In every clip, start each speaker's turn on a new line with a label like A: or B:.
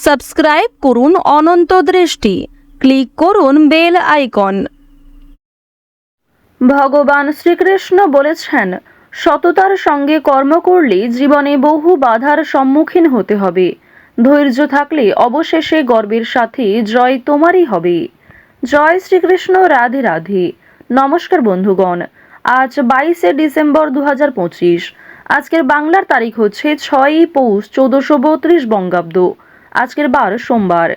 A: Subscribe করুন অনন্ত দৃষ্টি, click করুন বেল আইকন। ভগবান শ্রীকৃষ্ণ বলেছেন, সততার সঙ্গে কর্ম করলে জীবনে বহু বাধার সম্মুখীন হতে হবে। ধৈর্য থাকলে অবশেষে গর্বের সাথে জয় তোমারই হবে। জয় শ্রীকৃষ্ণ। রাধে রাধে। নমস্কার বন্ধুগণ, আজ 22শে ডিসেম্বর 2025। আজকের বাংলার তারিখ হচ্ছে 6ই পৌষ 1432 বঙ্গাব্দ। আজকের বার সোমবার।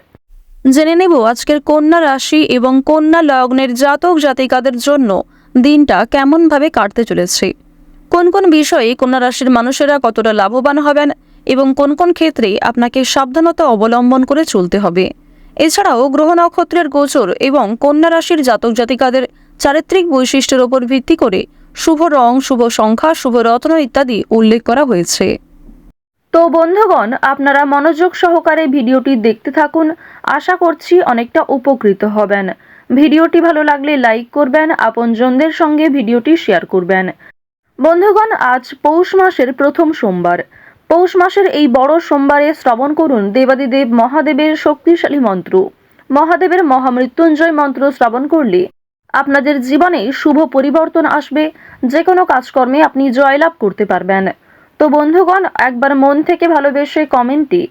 A: জেনে নেব আজকের কন্যা রাশি এবং কন্যা লগ্নের জাতক জাতিকাদের জন্য দিনটা কেমনভাবে কাটতে চলেছে, কোন কোন বিষয়ে কন্যা রাশির মানুষেরা কতটা লাভবান হবেন এবং কোন কোন ক্ষেত্রে আপনাকে সাবধানতা অবলম্বন করে চলতে হবে। এছাড়াও গ্রহ নক্ষত্রের গোচর এবং কন্যা রাশির জাতক জাতিকাদের চারিত্রিক বৈশিষ্ট্যের উপর ভিত্তি করে শুভ রং, শুভ সংখ্যা, শুভ রত্ন ইত্যাদি উল্লেখ করা হয়েছে। তো বন্ধুগণ, আপনারা মনোযোগ সহকারে ভিডিওটি দেখতে থাকুন। আশা করছি অনেকটা উপকৃত হবেন। ভিডিওটি ভালো লাগলে লাইক করবেন, আপনজনদের সঙ্গে ভিডিওটি শেয়ার করবেন। বন্ধুগণ, আজ পৌষ মাসের প্রথম সোমবার। পৌষ মাসের এই বড় সোমবারে শ্রবণ করুন দেবাদিদেব মহাদেবের শক্তিশালী মন্ত্র। মহাদেবের মহামৃত্যুঞ্জয় মন্ত্র শ্রবণ করলে আপনাদের জীবনে শুভ পরিবর্তন আসবে। যে কোনো কাজকর্মে আপনি জয়লাভ করতে পারবেন। তো বন্ধুগণ, একবার মন থেকে ভালোবেসে কমেন্টে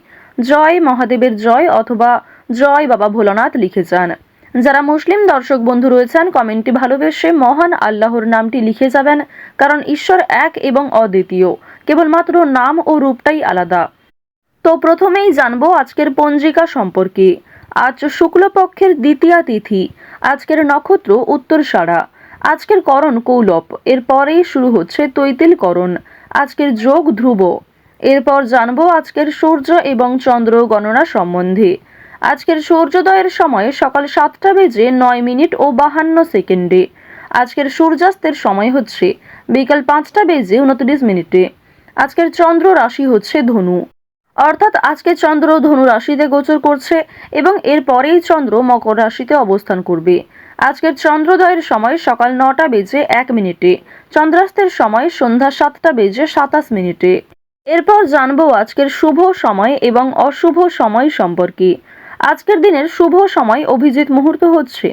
A: জয় মহাদেবের জয় অথবা জয় বাবা ভোলানাথ লিখে যান। যারা মুসলিম দর্শক বন্ধু রয়েছেন, কমেন্টে ভালোবেসে মহান আল্লাহর নামটি লিখে যাবেন, কারণ ঈশ্বর এক এবং অদ্বিতীয়, কেবলমাত্র নাম ও রূপটাই আলাদা। তো প্রথমেই জানবো আজকের পঞ্জিকা সম্পর্কে। আজ শুক্লপক্ষের দ্বিতীয়া তিথি। আজকের নক্ষত্র উত্তরসারা। আজকের করণ কৌলব। এরপরেই শুরু হচ্ছে তৈতিল করণ। আজকের যোগ ধ্রুব। এরপর জানবো আজকের সূর্য এবং চন্দ্র গণনা সম্বন্ধে। আজকের সূর্যোদয়ের সময় সকাল 7:09:52 আজকের সূর্যাস্তের সময় হচ্ছে বিকাল 5:29। আজকের চন্দ্র রাশি হচ্ছে ধনু, অর্থাৎ আজকে চন্দ্র ধনু রাশিতে গোচর করছে এবং এরপরেই চন্দ্র মকর রাশিতে অবস্থান করবে। আজকের চন্দ্রোদয়ের সময় সকাল 9:01। চন্দ্রাস্তের সময় সন্ধ্যা 7:27। এরপর জানবো আজকের শুভ সময় এবং অশুভ সময় সম্পর্কে। আজকের দিনের শুভ সময় অভিজিৎ মুহূর্ত হচ্ছে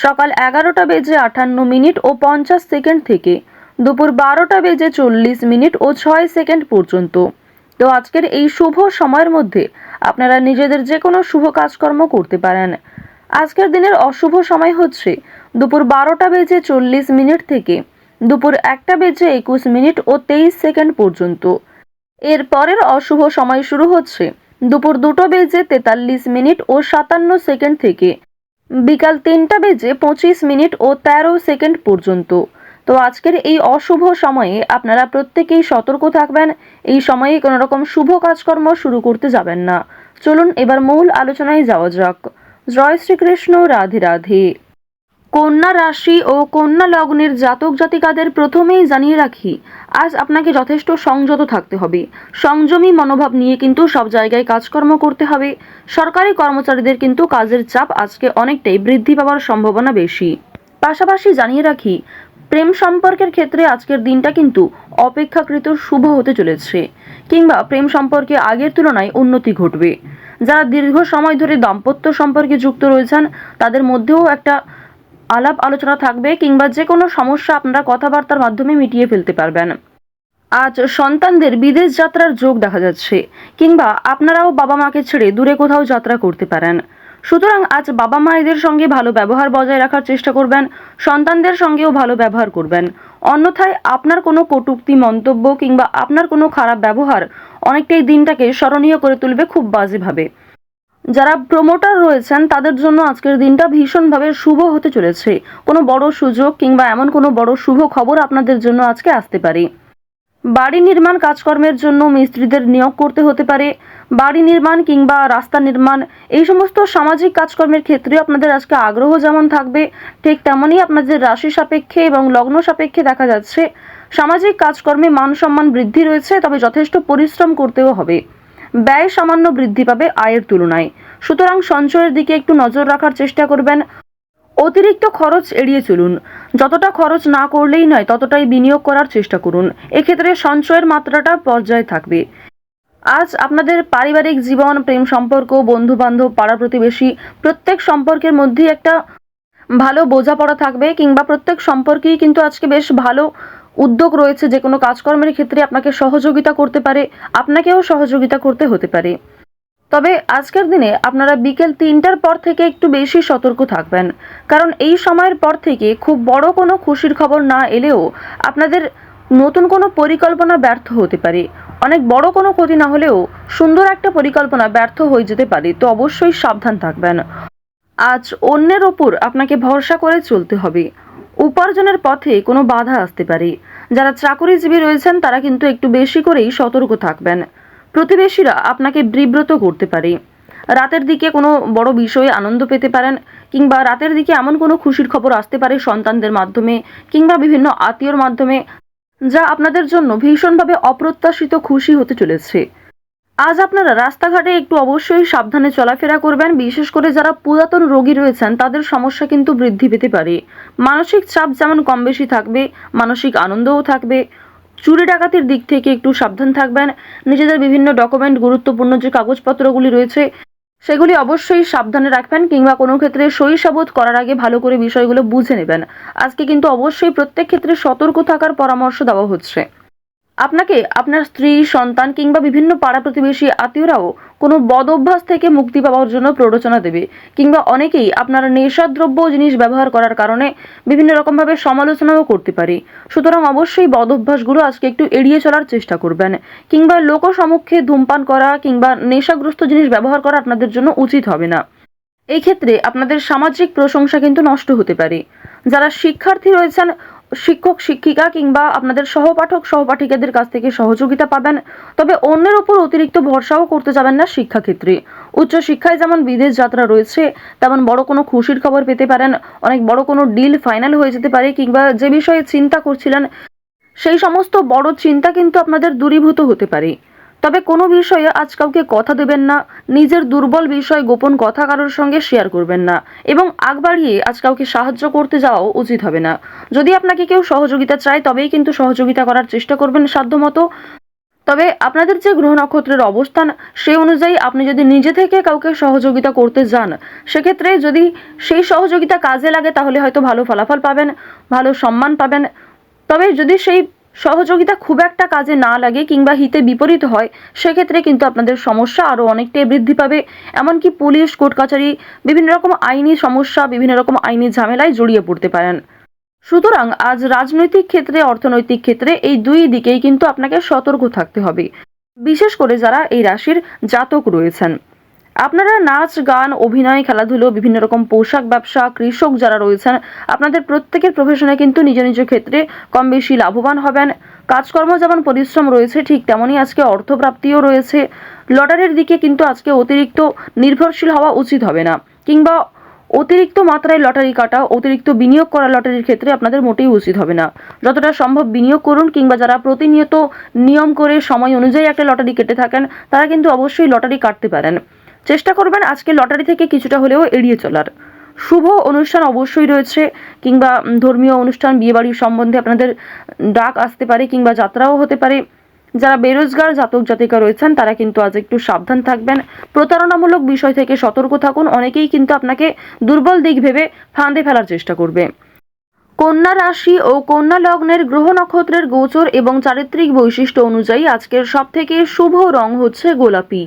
A: সকাল 11:58:50 থেকে দুপুর 12:40:06 পর্যন্ত। তো আজকের এই শুভ সময়ের মধ্যে আপনারা নিজেদের যে কোনো শুভ কাজকর্ম করতে পারেন। আজকের দিনের অশুভ সময় হচ্ছে দুপুর 12:40 থেকে দুপুর 1:21:23 পর্যন্ত। এর পরের অশুভ সময় শুরু হচ্ছে দুপুর 2:43:57 থেকে বিকাল 3:25:13 পর্যন্ত। তো আজকের এই অশুভ সময়ে আপনারা প্রত্যেকেই সতর্ক থাকবেন। এই সময়ে কোনো রকম শুভ কাজকর্ম শুরু করতে যাবেন না। চলুন এবার মূল আলোচনায় যাওয়া যাক। জয় শ্রীকৃষ্ণ। রাধে রাধে। কন্যা রাশি ও কন্যা লগ্নের জাতক জাতিকাদের প্রথমেই জানিয়ে রাখি, আজ আপনাকে যথেষ্ট সংযত থাকতে হবে। সংযমী মনোভাব নিয়ে কিন্তু সব জায়গায় কাজকর্ম করতে হবে। সরকারি কর্মচারীদের কিন্তু কাজের চাপ আজকে অনেকটাই বৃদ্ধি পাওয়ার সম্ভাবনা বেশি। পাশাপাশি জানিয়ে রাখি, প্রেম সম্পর্কের ক্ষেত্রে আজকের দিনটা কিন্তু অপেক্ষাকৃত শুভ হতে চলেছে, কিংবা প্রেম সম্পর্কে আগের তুলনায় উন্নতি ঘটবে। যারা দীর্ঘ সময় ধরে দাম্পত্য সম্পর্কে যুক্ত রয়েছেন, তাদের মধ্যেও একটা আলাপ আলোচনা থাকবে, কিংবা যে কোনো সমস্যা আপনারা কথাবার্তার মাধ্যমে মিটিয়ে ফেলতে পারবেন। আজ সন্তানদের বিদেশ যাত্রার যোগ দেখা যাচ্ছে, কিংবা আপনারাও বাবা মাকে ছেড়ে দূরে কোথাও যাত্রা করতে পারেন। সুতরাং আজ বাবা মায়েদের সঙ্গে ভালো ব্যবহার বজায় রাখার চেষ্টা করবেন, সন্তানদের সঙ্গেও ভালো ব্যবহার করবেন। অন্যথায় আপনার কোনো কটূক্তি মন্তব্য কিংবা আপনার কোনো খারাপ ব্যবহার অনেকটাই দিনটাকে স্মরণীয় করে তুলবে খুব বাজেভাবে। যারা প্রমোটার রয়েছেন তাদের জন্য আজকের দিনটা ভীষণভাবে শুভ হতে চলেছে। কোনো বড় সুযোগ কিংবা এমন কোনো বড় শুভ খবর আপনাদের জন্য আজকে আসতে পারে। বাড়ি নির্মাণ কাজকর্মের জন্য মিস্ত্রিদের নিয়োগ করতে হতে পারে। বাড়ি নির্মাণ কিংবা রাস্তা নির্মাণ, এই সমস্ত সামাজিক কাজকর্মের ক্ষেত্রে আপনাদের আজকে আগ্রহ যেমন থাকবে, ঠিক তেমনই আপনাদের রাশি সাপেক্ষে এবং লগ্ন সাপেক্ষে দেখা যাচ্ছে সামাজিক কাজকর্মে মান সম্মান বৃদ্ধি রয়েছে, তবে যথেষ্ট পরিশ্রম করতেও হবে। ব্যয় সামান্য বৃদ্ধি পাবে আয়ের তুলনায়। সুতরাং সঞ্চয়ের দিকে একটু নজর রাখার চেষ্টা করবেন। অতিরিক্ত খরচ এড়িয়ে চলুন। যতটা খরচ না করলেই নয়, ততটাই বিনিয়োগ করার চেষ্টা করুন। এক্ষেত্রে সঞ্চয়ের মাত্রাটা পর্যায়ে থাকবে। আজ আপনাদের পারিবারিক জীবন, প্রেম সম্পর্ক, বন্ধু বান্ধব, পাড়া প্রতিবেশী প্রত্যেক সম্পর্কের মধ্যেই একটা ভালো বোঝাপড়া থাকবে, কিংবা প্রত্যেক সম্পর্কেই কিন্তু আজকে বেশ ভালো উদ্যোগ রয়েছে। যে কোনো কাজকর্মের ক্ষেত্রে আপনাকে সহযোগিতা করতে পারে, আপনাকেও সহযোগিতা করতে হতে পারে। তবে আজকের দিনে আপনারা বিকেল 3টার পর থেকে একটু বেশি সতর্ক থাকবেন, কারণ এই সময়ের পর থেকে খুব বড় কোনো খুশির খবর না এলেও আপনাদের নতুন কোনো পরিকল্পনা ব্যর্থ হতে পারে। অনেক বড় কোনো ক্ষতি না হলেও সুন্দর একটা পরিকল্পনা ব্যর্থ হয়ে যেতে পারে, তো অবশ্যই সাবধান থাকবেন। আজ অন্যের ওপর আপনাকে ভরসা করে চলতে হবে। উপার্জনের পথে কোনো বাধা আসতে পারে। যারা চাকরিজীবী রয়েছেন তারা কিন্তু একটু বেশি করেই সতর্ক থাকবেন। প্রতিবেশীরা আপনাকে বিব্রত করতে পারে। রাতের দিকে কোনো বড় বিষয়ে আনন্দ পেতে পারেন, কিংবা রাতের দিকে এমন কোনো খুশির খবর আসতে পারে সন্তানদের মাধ্যমে কিংবা বিভিন্ন আত্মীয়র মাধ্যমে, যা আপনাদের জন্য ভীষণভাবে অপ্রত্যাশিত খুশি হতে চলেছে। আজ আপনারা রাস্তাঘাটে একটু অবশ্যই সাবধানে চলাফেরা করবেন। বিশেষ করে যারা পুরাতন রোগী রয়েছেন তাদের সমস্যা কিন্তু বৃদ্ধি পেতে পারে। মানসিক চাপ যেমন কম বেশি থাকবে, মানসিক আনন্দও থাকবে। চুরি ডাকাতির দিক থেকে একটু সাবধান থাকবেন। নিজেদের বিভিন্ন ডকুমেন্ট, গুরুত্বপূর্ণ যে কাগজপত্রগুলি রয়েছে সেগুলি অবশ্যই সাবধানে রাখবেন, কিংবা কোনো ক্ষেত্রে সই সাবুত করার আগে ভালো করে বিষয়গুলো বুঝে নেবেন। আজকে কিন্তু অবশ্যই প্রত্যেক ক্ষেত্রে সতর্ক থাকার পরামর্শ দেওয়া হচ্ছে। আপনাকে আপনার স্ত্রী, সন্তান কিংবা বিভিন্ন পাড়া প্রতিবেশী আত্মীয়রাও কোনো বদ অভ্যাস থেকে মুক্তি পাওয়ার জন্য প্ররোচনা দেবে, কিংবা অনেকেই আপনার নেশাদ্রব্য জিনিস ব্যবহার করার কারণে বিভিন্ন রকমভাবে সমালোচনাও করতে পারে। সুতরাং অবশ্যই বদ অভ্যাসগুলো আজকে একটু এড়িয়ে চলার চেষ্টা করবেন, কিংবা লোকসমক্ষে ধূমপান করা কিংবা নেশাগ্রস্ত জিনিস ব্যবহার করা আপনাদের জন্য উচিত হবে না। এই ক্ষেত্রে আপনাদের সামাজিক প্রশংসা কিন্তু নষ্ট হতে পারে। যারা শিক্ষার্থী রয়েছেন, শিক্ষক শিক্ষিকা কিংবা আপনাদের সহপাঠক সহপাঠিকাদের কাছ থেকে সহযোগিতা পাবেন। তবে অন্যের উপর অতিরিক্ত ভরসাও করতে যাবেন না শিক্ষাক্ষেত্রে। উচ্চশিক্ষায় যেমন বিদেশ যাত্রা রয়েছে, তেমন বড় কোনো খুশির খবর পেতে পারেন। অনেক বড় কোনো ডিল ফাইনাল হয়ে যেতে পারে, কিংবা যে বিষয়ে চিন্তা করছিলেন সেই সমস্ত বড় চিন্তা কিন্তু আপনাদের দূরীভূত হতে পারে। তবে কোনো বিষয়ে আজ কাউকে কথা দেবেন না, নিজের দুর্বল বিষয়, গোপন কথা কারোর সঙ্গে শেয়ার করবেন না, এবং আগ বাড়িয়ে আজ কাউকে সাহায্য করতে যাওয়াও উচিত হবে না। যদি আপনাকে কেউ সহযোগিতা চায় তবেই কিন্তু সহযোগিতা করার চেষ্টা করবেন সাধ্যমতো। তবে আপনাদের যে গ্রহ নক্ষত্রের অবস্থান সেই অনুযায়ী আপনি যদি নিজে থেকে কাউকে সহযোগিতা করতে যান, সেক্ষেত্রে যদি সেই সহযোগিতা কাজে লাগে তাহলে হয়তো ভালো ফলাফল পাবেন, ভালো সম্মান পাবেন। তবে যদি সেই সহযোগিতা খুব একটা কাজে না লাগে কিংবা হিতে বিপরীত হয়, সেক্ষেত্রে কিন্তু আপনাদের সমস্যা আরও অনেকটাই বৃদ্ধি পাবে। এমনকি পুলিশ, কোর্ট কাছারি, বিভিন্ন রকম আইনি সমস্যা, বিভিন্ন রকম আইনি ঝামেলায় জড়িয়ে পড়তে পারেন। সুতরাং আজ রাজনৈতিক ক্ষেত্রে, অর্থনৈতিক ক্ষেত্রে এই দুই দিকেই কিন্তু আপনাকে সতর্ক থাকতে হবে, বিশেষ করে যারা এই রাশির জাতক রয়েছেন। আপনারা নাচ, গান, অভিনয়, খেলাধুলো, বিভিন্ন রকম পোশাক ব্যবসা, কৃষক যারা রয়েছেন, আপনাদের প্রত্যেকের প্রফেশনে কিন্তু নিজ নিজ ক্ষেত্রে কম বেশি লাভবান হবেন। কাজকর্ম যেমন পরিশ্রম রয়েছে, ঠিক তেমনই আজকে অর্থপ্রাপ্তিও রয়েছে। লটারির দিকে কিন্তু আজকে অতিরিক্ত নির্ভরশীল হওয়া উচিত হবে না, কিংবা অতিরিক্ত মাত্রায় লটারি কাটা, অতিরিক্ত বিনিয়োগ করা লটারির ক্ষেত্রে আপনাদের মোটেই উচিত হবে না। যতটা সম্ভব বিনিয়োগ করুন, কিংবা যারা প্রতিনিয়ত নিয়ম করে সময় অনুযায়ী একটা লটারি কেটে থাকেন তারা কিন্তু অবশ্যই লটারি কাটতে পারেন। চেষ্টা করবেন আজকে লটারি থেকে কিছুটা হলেও এড়িয়ে চলার। শুভ অনুষ্ঠান অবশ্যই রয়েছে, কিংবা ধর্মীয় অনুষ্ঠান, বিয়েবাড়ির সম্বন্ধে আপনাদের ডাক আসতে পারে, কিংবা যাত্রাও হতে পারে। যারা বেরোজগার জাতক জাতিকা রয়েছেন তারা কিন্তু আজ একটু সাবধান থাকবেন। প্রতারণামূলক বিষয় থেকে সতর্ক থাকুন। অনেকেই কিন্তু আপনাকে দুর্বল দিক ভেবে ফাঁদে ফেলার চেষ্টা করবে। কন্যা রাশি ও কন্যা লগ্নের গ্রহ নক্ষত্রের গোচর এবং চারিত্রিক বৈশিষ্ট্য অনুযায়ী আজকের সবথেকে শুভ রং হচ্ছে গোলাপি,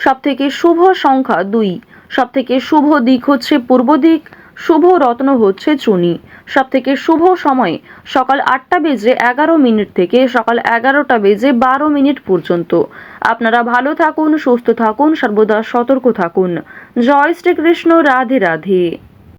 A: সবথেকে শুভ সংখ্যা 2, সবথেকে শুভ দিক হচ্ছে পূর্ব দিক, শুভ রত্ন হচ্ছে চুনি, সবথেকে শুভ সময় সকাল 8টা বেজে 11 মিনিট থেকে সকাল 11টা বেজে 12 মিনিট পর্যন্ত। আপনারা ভালো থাকুন, সুস্থ থাকুন, সর্বদা সতর্ক থাকুন। জয় শ্রীকৃষ্ণ। রাধে রাধে।